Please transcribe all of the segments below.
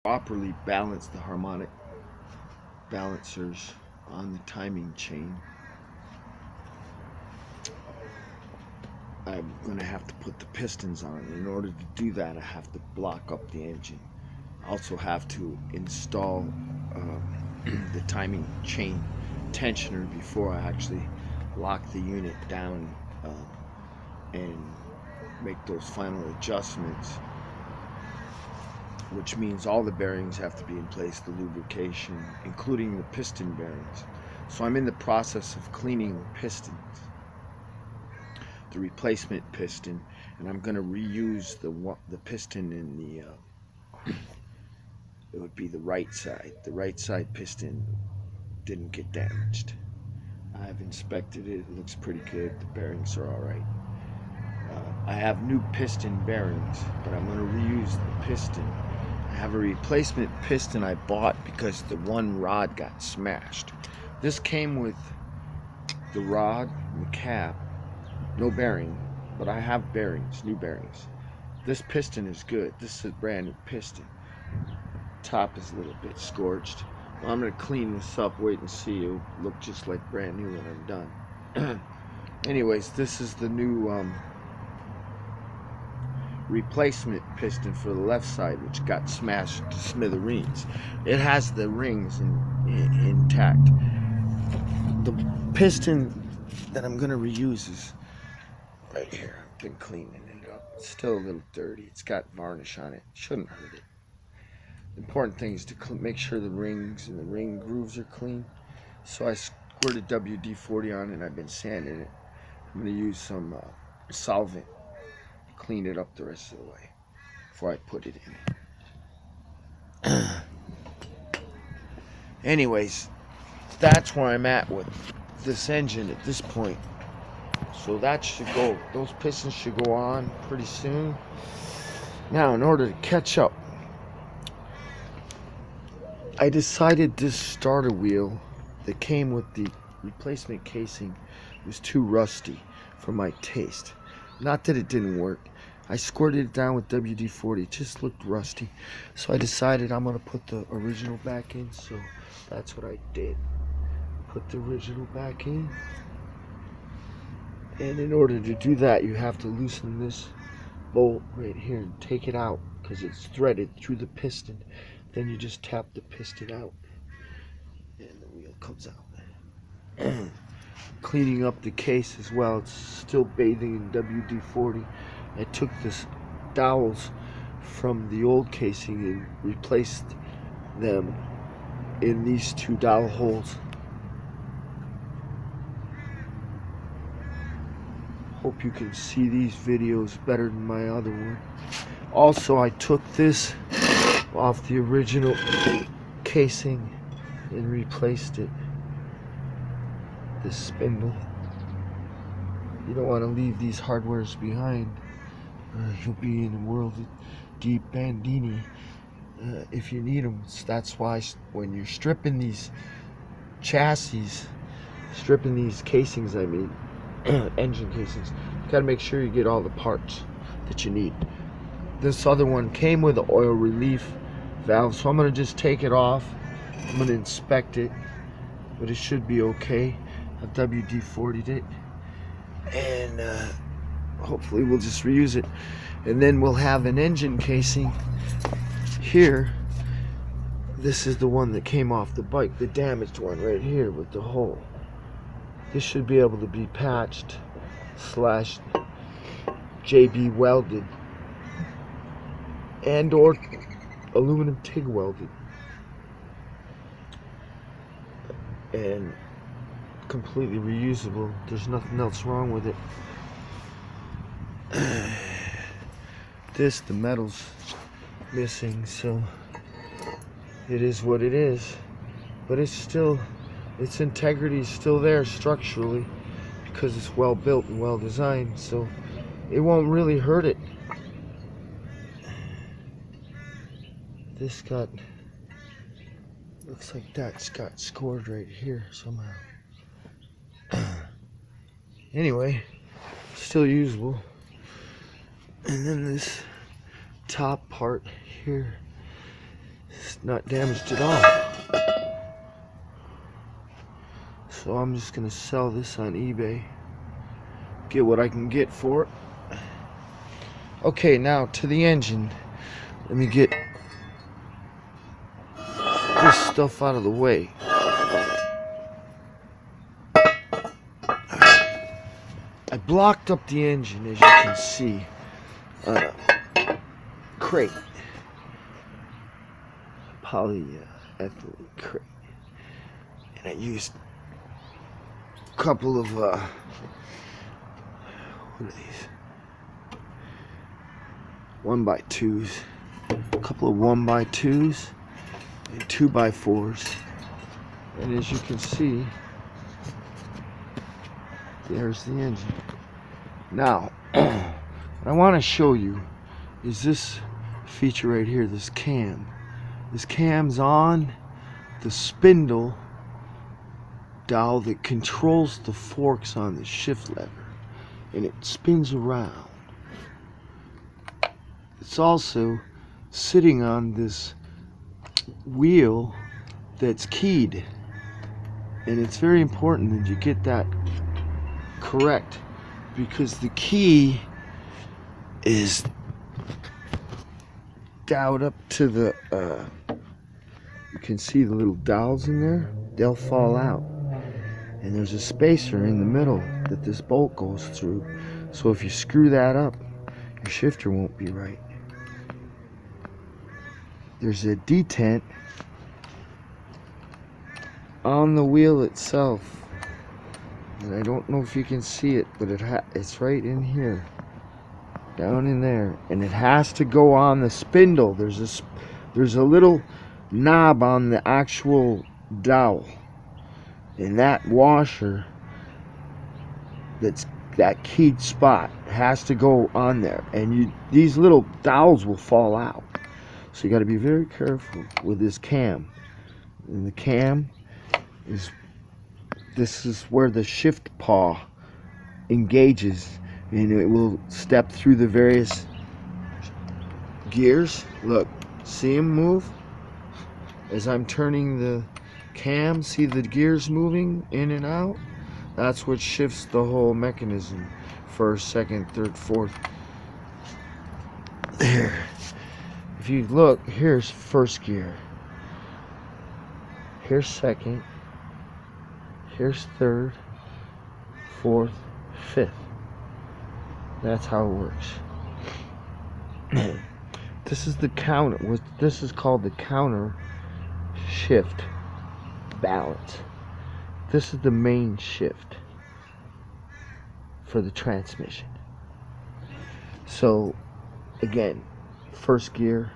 properly balance the harmonic balancers on the timing chain, I'm going to have to put the pistons on. In order to do that, I have to block up the engine. I also have to install the timing chain tensioner before I actually lock the unit down and make those final adjustments, which means all the bearings have to be in place, the lubrication, including the piston bearings. So I'm in the process of cleaning the pistons, the replacement piston, and I'm going to reuse the piston in the it would be the right side. The right side piston didn't get damaged. I've inspected it. It looks pretty good. The bearings are all right. I have new piston bearings, but I'm going to reuse the piston. I have a replacement piston I bought because the one rod got smashed. This came with the rod and the cap, no bearing, but I have bearings, new bearings. This piston is good. This is a brand new piston. Top is a little bit scorched. Well, I'm going to clean this up, wait and see. It'll look just like brand new when I'm done. Anyways, this is the new replacement piston for the left side, which got smashed to smithereens. It has the rings intact. The piston that I'm going to reuse is right here. I've been cleaning it up. It's still a little dirty. It's got varnish on it. Shouldn't hurt it. The important thing is to make sure the rings and the ring grooves are clean. So I squirted WD-40 on it and I've been sanding it. I'm going to use some solvent to clean it up the rest of the way before I put it in. Anyways, that's where I'm at with this engine at this point. So that should go, those pistons should go on pretty soon. Now, in order to catch up, I decided this starter wheel that came with the replacement casing was too rusty for my taste. Not that it didn't work. I squirted it down with WD-40. It just looked rusty. So I decided I'm going to put the original back in. So that's what I did. Put the original back in. And in order to do that, you have to loosen this bolt right here and take it out because it's threaded through the piston. Then you just tap the piston out and the wheel comes out. Cleaning up the case as well. It's still bathing in WD-40. I took this dowels from the old casing and replaced them in these two dowel holes. Hope you can see these videos better than my other one. Also, I took this off the original casing and replaced it. This spindle. You don't want to leave these hardwares behind. You'll be in a world of deep bandini if you need them. That's why when you're stripping these chassis, stripping these casings, I mean, engine casings, you gotta make sure you get all the parts that you need. This other one came with an oil relief valve, so I'm gonna just take it off. I'm gonna inspect it, but it should be okay. I've WD-40'd it, and hopefully we'll just reuse it. And then we'll have an engine casing here. This is the one that came off the bike, the damaged one right here with the hole. This should be able to be patched / JB welded and or aluminum TIG welded and completely reusable. There's nothing else wrong with it. The metal's missing, so it is what it is, but it's still, its integrity is still there structurally because it's well built and well designed, so it won't really hurt it. This looks like that's got scored right here somehow. Anyway, still usable. And then this top part here It's not damaged at all. So I'm just gonna sell this on eBay, get what I can get for it. Okay, now to the engine. Let me get this stuff out of the way. I blocked up the engine, as you can see, on a crate, polyethylene crate, and I used a couple of what are these? 1x2s, a couple of 1x2s and 2x4s, and as you can see, there's the engine. Now, what I want to show you is this feature right here, this cam. This cam's on the spindle dowel that controls the forks on the shift lever, and it spins around. It's also sitting on this wheel that's keyed, and it's very important that you get that correct, because the key is dialed up to the you can see the little dowels in there. They'll fall out, and there's a spacer in the middle that this bolt goes through, so if you screw that up, your shifter won't be right. There's a detent on the wheel itself, and I don't know if you can see it, but it's right in here, down in there, and it has to go on the spindle. There's a little knob on the actual dowel, and that washer, that keyed spot, has to go on there, and these little dowels will fall out. So you got to be very careful with this cam. And the cam this is where the shift paw engages, and it will step through the various gears. Look, see them move as I'm turning the cam. See the gears moving in and out? That's what shifts the whole mechanism. First, second, third, fourth. There. If you look, here's first gear, here's second, here's third, fourth, fifth. That's how it works. This is the counter. This is called the counter shift balance. This is the main shift for the transmission. So again, first gear,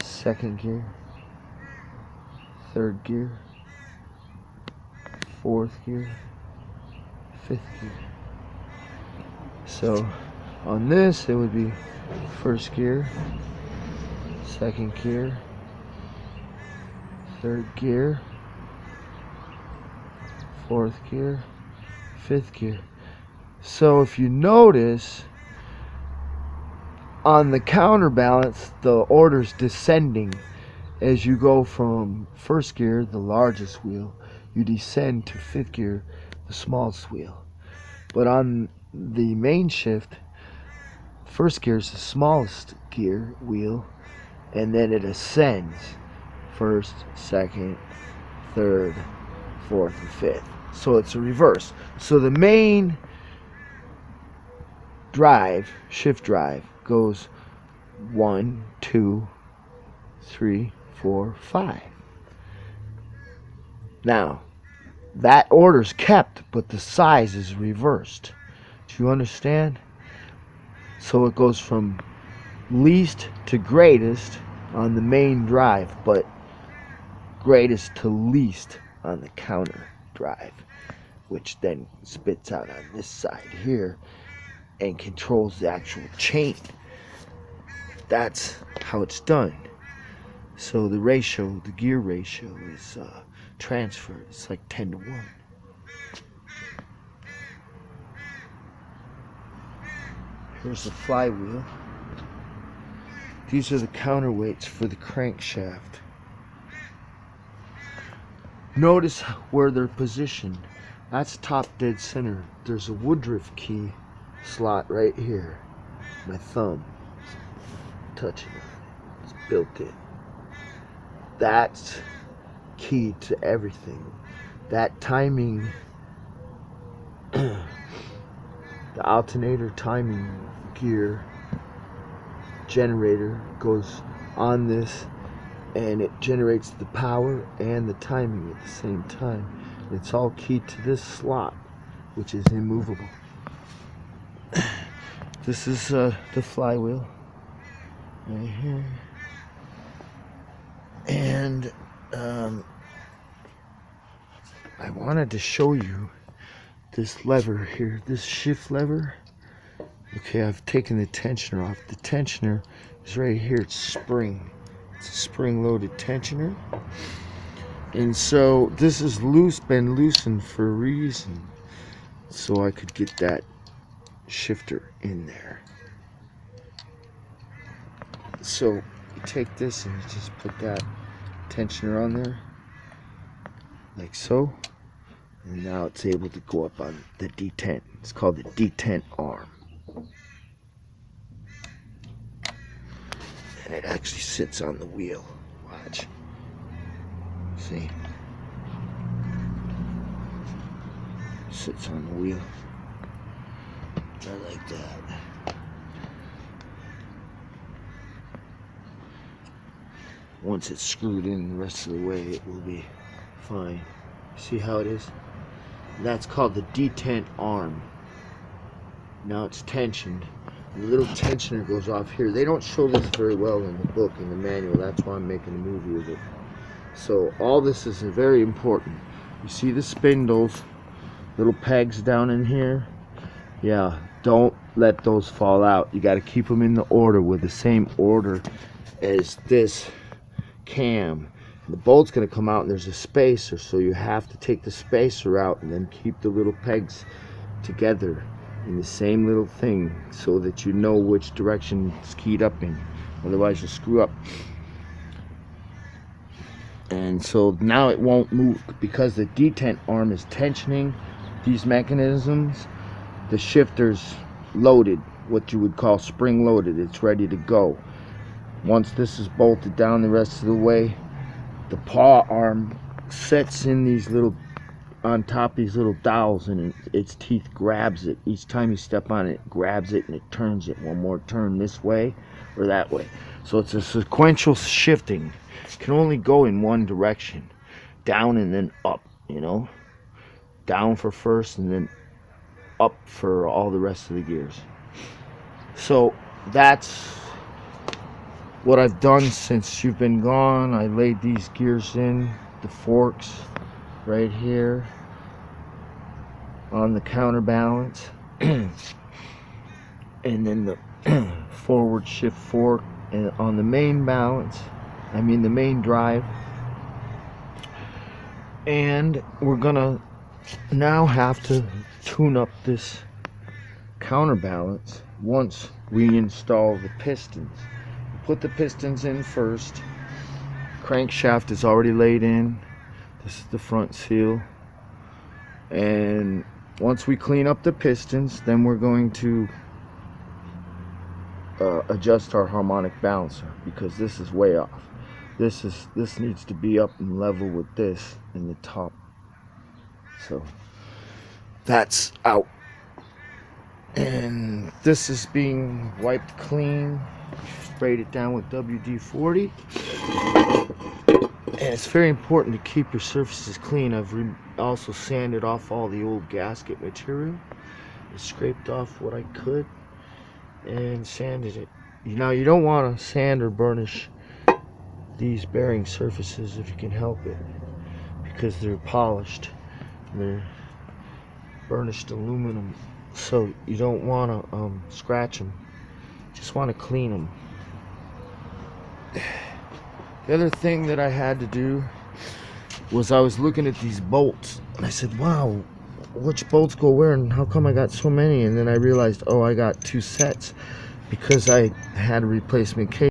second gear, third gear, fourth gear, fifth gear. So on this, it would be first gear, second gear, third gear, fourth gear, fifth gear. So if you notice, on the counterbalance, the order's descending as you go from first gear, the largest wheel, you descend to fifth gear, the smallest wheel. But on the main shift, first gear is the smallest gear wheel, and then it ascends first, second, third, fourth, and fifth. So it's a reverse. So the main drive, shift drive, goes 1, 2, 3, 4, 5. Now, that order's kept, but the size is reversed. Do you understand? So it goes from least to greatest on the main drive, but greatest to least on the counter drive, which then spits out on this side here and controls the actual chain. That's how it's done. So the ratio, the gear ratio, is transferred. It's like 10 to 1. Here's the flywheel. These are the counterweights for the crankshaft. Notice where they're positioned. That's top dead center. There's a Woodruff key slot right here. My thumb touching it. It's built in. That's key to everything. That timing, the alternator timing gear generator goes on this, and it generates the power and the timing at the same time. It's all keyed to this slot, which is immovable. This is the flywheel right here, and I wanted to show you this lever here, this shift lever. Okay, I've taken the tensioner off. The tensioner is right here. It's spring. It's a spring-loaded tensioner. And so this is loose, been loosened for a reason, so I could get that shifter in there. So you take this and you just put that tensioner on there, like so. And now it's able to go up on the detent. It's called the detent arm. And it actually sits on the wheel. Watch. See? Sits on the wheel. I like that. Once it's screwed in the rest of the way, it will be fine. See how it is? That's called the detent arm. Now it's tensioned. The little tensioner goes off here. They don't show this very well in the book, in the manual. That's why I'm making a movie of it. So all this is very important. You see the spindles, little pegs down in here? Yeah, don't let those fall out. You got to keep them in the order, with the same order as this cam. The bolt's going to come out and there's a spacer, so you have to take the spacer out and then keep the little pegs together in the same little thing so that you know which direction it's keyed up in. Otherwise you'll screw up. And so now it won't move because the detent arm is tensioning these mechanisms. The shifter's loaded, what you would call spring loaded. It's ready to go. Once this is bolted down the rest of the way, the paw arm sets in these little, on top of these little dowels, and its teeth grabs it. Each time you step on it, it grabs it and it turns it. One more turn this way or that way. So it's a sequential shifting. It can only go in one direction, down and then up, you know, down for first and then up for all the rest of the gears. So that's what I've done since you've been gone. I laid these gears in, the forks right here on the counterbalance, and then the forward shift fork and on the main balance, the main drive. And we're gonna now have to tune up this counterbalance once we install the pistons. Put the pistons in first. Crankshaft is already laid in. This is the front seal. And once we clean up the pistons, then we're going to adjust our harmonic balancer, because this is way off. This needs to be up and level with this in the top. So that's out. And this is being wiped clean. Sprayed it down with WD-40. And it's very important to keep your surfaces clean. I've also sanded off all the old gasket material. I scraped off what I could and sanded it. Now you don't want to sand or burnish these bearing surfaces if you can help it, because they're polished. They're burnished aluminum, so you don't want to scratch them. Just want to clean them. The other thing that I had to do was I was looking at these bolts and I said, wow, which bolts go where and how come I got so many? And then I realized, oh, I got two sets because I had a replacement case.